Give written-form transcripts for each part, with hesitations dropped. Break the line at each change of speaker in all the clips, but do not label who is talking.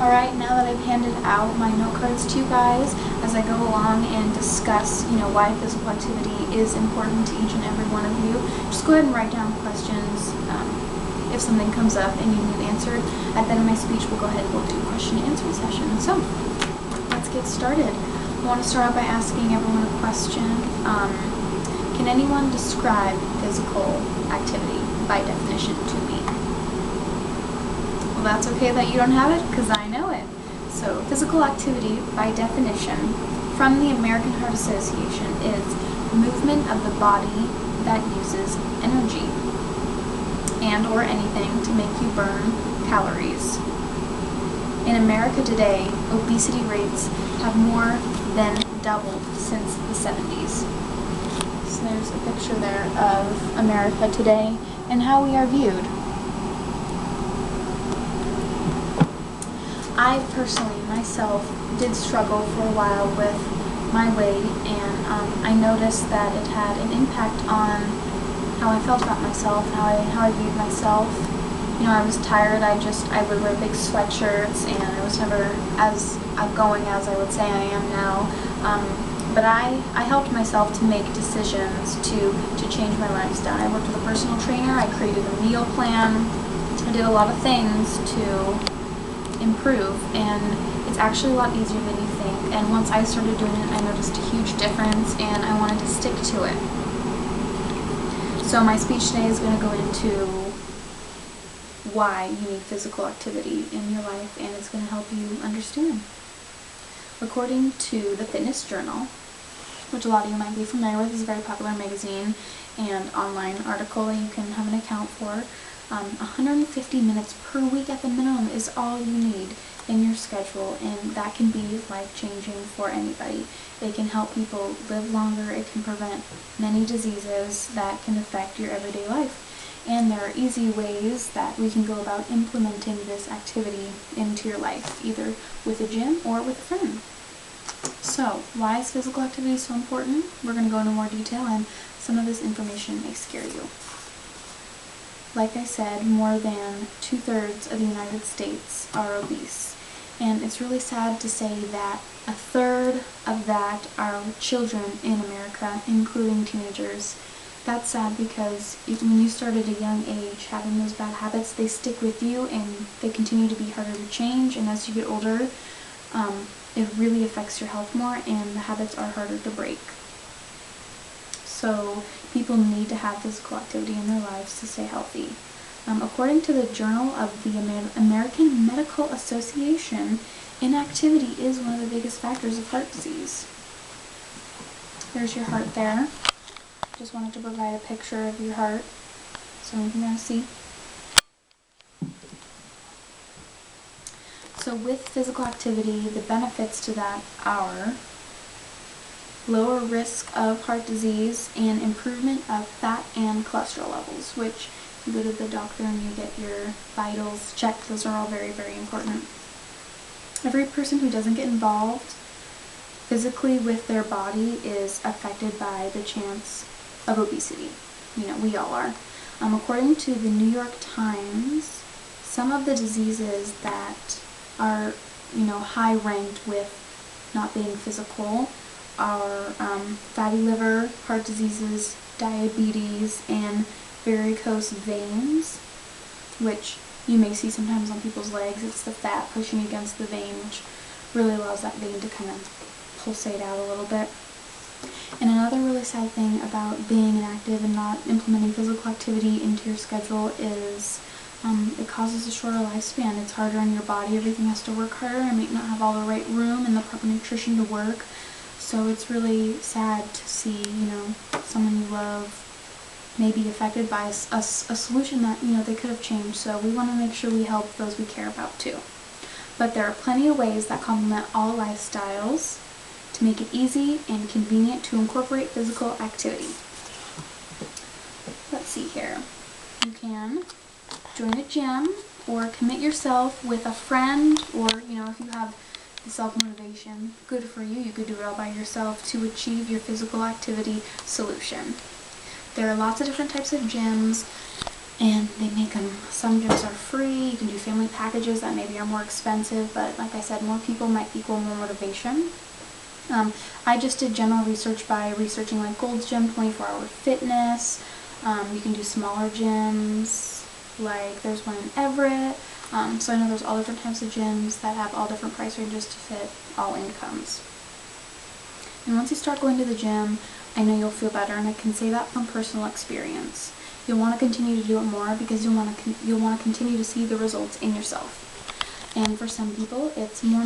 Alright, now that I've handed out my note cards to you guys as I go along and discuss, why physical activity is important to each and every one of you, just go ahead and write down questions. If something comes up and you need answered, at the end of my speech we'll go ahead and we'll do a question and answer session. So, let's get started. I want to start out by asking everyone a question. Can anyone describe physical activity by definition to me? Well, that's okay that you don't have it, because I know it. So, physical activity, by definition, from the American Heart Association, is movement of the body that uses energy and or anything to make you burn calories. In America today, obesity rates have more than doubled since the 70s. So there's a picture there of America today and how we are viewed. I personally, myself, did struggle for a while with my weight, and I noticed that it had an impact on how I felt about myself, how I viewed myself. I was tired, I would wear big sweatshirts, and I was never as outgoing as I would say I am now. But I helped myself to make decisions to change my lifestyle. I worked with a personal trainer, I created a meal plan, I did a lot of things to improve, and it's actually a lot easier than you think. And once I started doing it, I noticed a huge difference, and I wanted to stick to it. So my speech today is going to go into why you need physical activity in your life, and it's going to help you understand. According to the Fitness Journal, which a lot of you might be familiar with, is a very popular magazine and online article that you can have an account for, 150 minutes per week at the minimum is all you need in your schedule, and that can be life-changing for anybody. It can help people live longer, it can prevent many diseases that can affect your everyday life, and there are easy ways that we can go about implementing this activity into your life, either with a gym or with a friend. So, why is physical activity so important? We're going to go into more detail, and some of this information may scare you. Like I said, more than 2/3 of the United States are obese, and it's really sad to say that 1/3 of that are children in America, including teenagers. That's sad because when you start at a young age having those bad habits, they stick with you and they continue to be harder to change, and as you get older, it really affects your health more and the habits are harder to break. So people need to have physical activity in their lives to stay healthy. According to the Journal of the American Medical Association, inactivity is one of the biggest factors of heart disease. There's your heart there. Just wanted to provide a picture of your heart so you can see. So with physical activity, the benefits to that are lower risk of heart disease and improvement of fat and cholesterol levels, which you go to the doctor and you get your vitals checked. Those are all very, very important. Every person who doesn't get involved physically with their body is affected by the chance of obesity. We all are. According to the New York Times, some of the diseases that are, high ranked with not being physical are fatty liver, heart diseases, diabetes, and varicose veins, which you may see sometimes on people's legs. It's the fat pushing against the vein, which really allows that vein to kind of pulsate out a little bit. And another really sad thing about being inactive and not implementing physical activity into your schedule is it causes a shorter lifespan. It's harder on your body. Everything has to work harder. I may not have all the right room and the proper nutrition to work. So it's really sad to see, someone you love may be affected by a solution that, they could have changed. So we want to make sure we help those we care about too. But there are plenty of ways that complement all lifestyles to make it easy and convenient to incorporate physical activity. Let's see here. You can join a gym or commit yourself with a friend, or, if you have the self-motivation, good for you. You could do it all by yourself to achieve your physical activity solution. There are lots of different types of gyms, and they make them, some gyms are free, you can do family packages that maybe are more expensive, but like I said, more people might equal more motivation. I just did general research by researching like Gold's Gym 24-hour fitness. You can do smaller gyms, like there's one in Everett. So I know there's all different types of gyms that have all different price ranges to fit all incomes. And once you start going to the gym, I know you'll feel better, and I can say that from personal experience. You'll want to continue to do it more because you'll want to continue to see the results in yourself. And for some people, it's more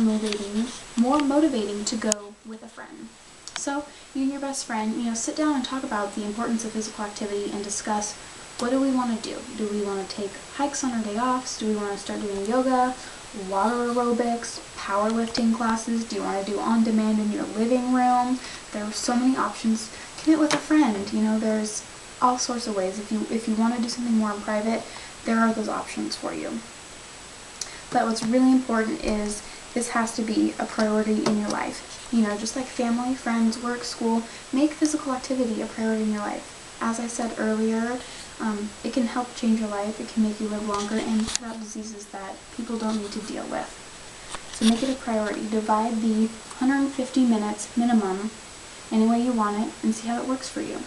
motivating to go with a friend. So you and your best friend, sit down and talk about the importance of physical activity and discuss, what do we want to do? Do we want to take hikes on our day offs? Do we want to start doing yoga, water aerobics, powerlifting classes? Do you want to do on-demand in your living room? There are so many options. Commit with a friend. There's all sorts of ways. If you want to do something more in private, there are those options for you. But what's really important is this has to be a priority in your life. Just like family, friends, work, school, make physical activity a priority in your life. As I said earlier, it can help change your life. It can make you live longer and cut out diseases that people don't need to deal with. So make it a priority. Divide the 150 minutes minimum any way you want it and see how it works for you.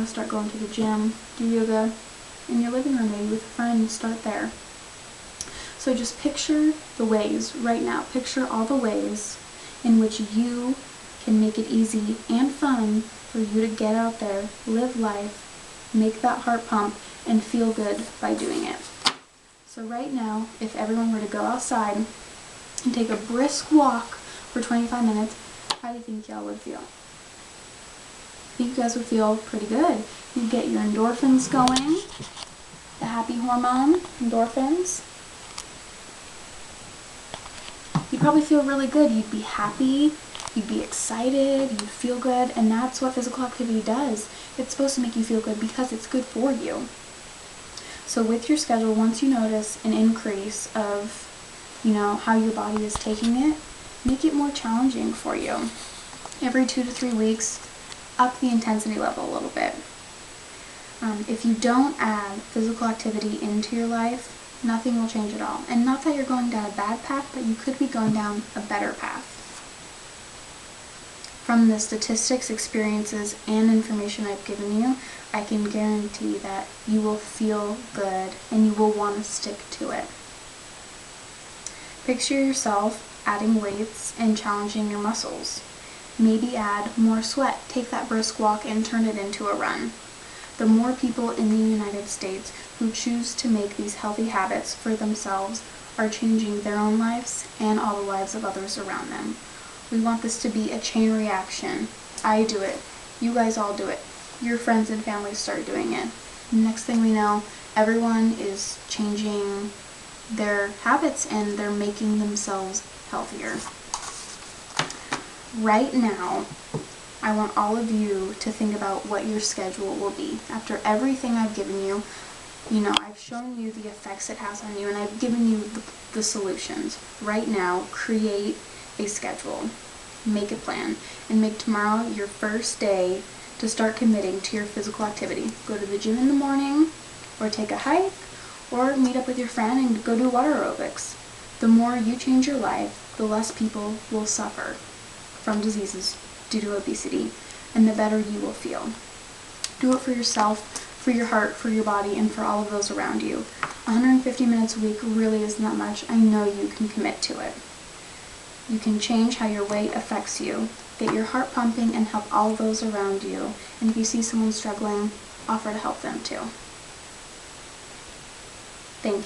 Start going to the gym, do yoga in your living room, maybe with a friend, start there. So just picture the ways right now. Picture all the ways in which you can make it easy and fun for you to get out there, live life, make that heart pump, and feel good by doing it. So right now, if everyone were to go outside and take a brisk walk for 25 minutes, how do you think y'all would feel? I think you guys would feel pretty good. You'd get your endorphins going, the happy hormone, endorphins. You'd probably feel really good. You'd be happy, you'd be excited, you'd feel good, and that's what physical activity does. It's supposed to make you feel good because it's good for you. So with your schedule, once you notice an increase of, how your body is taking it, make it more challenging for you. Every 2 to 3 weeks, up the intensity level a little bit. If you don't add physical activity into your life, nothing will change at all. And not that you're going down a bad path, but you could be going down a better path. From the statistics, experiences, and information I've given you, I can guarantee that you will feel good and you will want to stick to it. Picture yourself adding weights and challenging your muscles. Maybe add more sweat. Take that brisk walk and turn it into a run. The more people in the United States who choose to make these healthy habits for themselves are changing their own lives and all the lives of others around them. We want this to be a chain reaction. I do it. You guys all do it. Your friends and family start doing it. Next thing we know, everyone is changing their habits and they're making themselves healthier. Right now, I want all of you to think about what your schedule will be. After everything I've given you, I've shown you the effects it has on you, and I've given you the solutions. Right now, create a schedule. Make a plan. And make tomorrow your first day to start committing to your physical activity. Go to the gym in the morning, or take a hike, or meet up with your friend and go do water aerobics. The more you change your life, the less people will suffer from diseases due to obesity, and the better you will feel. Do it for yourself, for your heart, for your body, and for all of those around you. 150 minutes a week really isn't that much. I know you can commit to it. You can change how your weight affects you, get your heart pumping, and help all those around you. And if you see someone struggling, offer to help them too. Thank you.